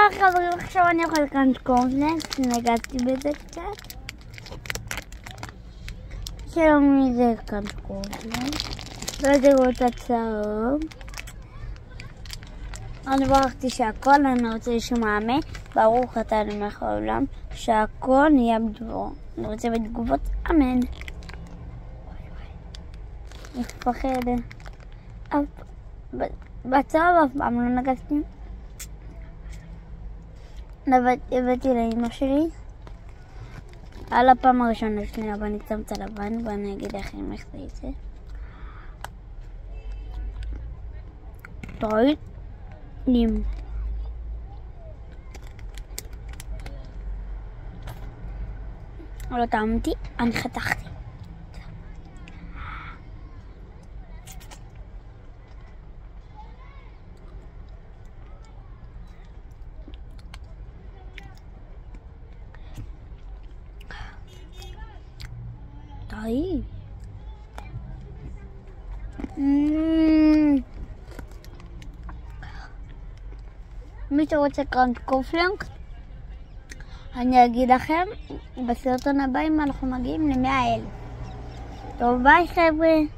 חברים, עכשיו אני אוכל כאן קורנפלקס, נגעתי בזה קצת. שלום מזה כאן קורנפלקס. ותראו את הצהוב. אני ברכתי שהכל, אני רוצה לשמוע ברוך אתה למלך העולם, שהכל נהיה בדברו. אני רוצה בתגובות אמן. אני מפחדת. בצהוב אף פעם לא נגעתי. הבאתי לאמא שלי על הפעם הראשונה שלי, אבל אני שם את הלבן ואני אגיד לכם איך זה יצא. טעים. לא טעמתי, אני חתכתי. טעים. מי שרוצה קורנפלקס, אני אגיד לכם בסרטון הבא אם אנחנו מגיעים ל100,000. טוב, ביי חבר'ה.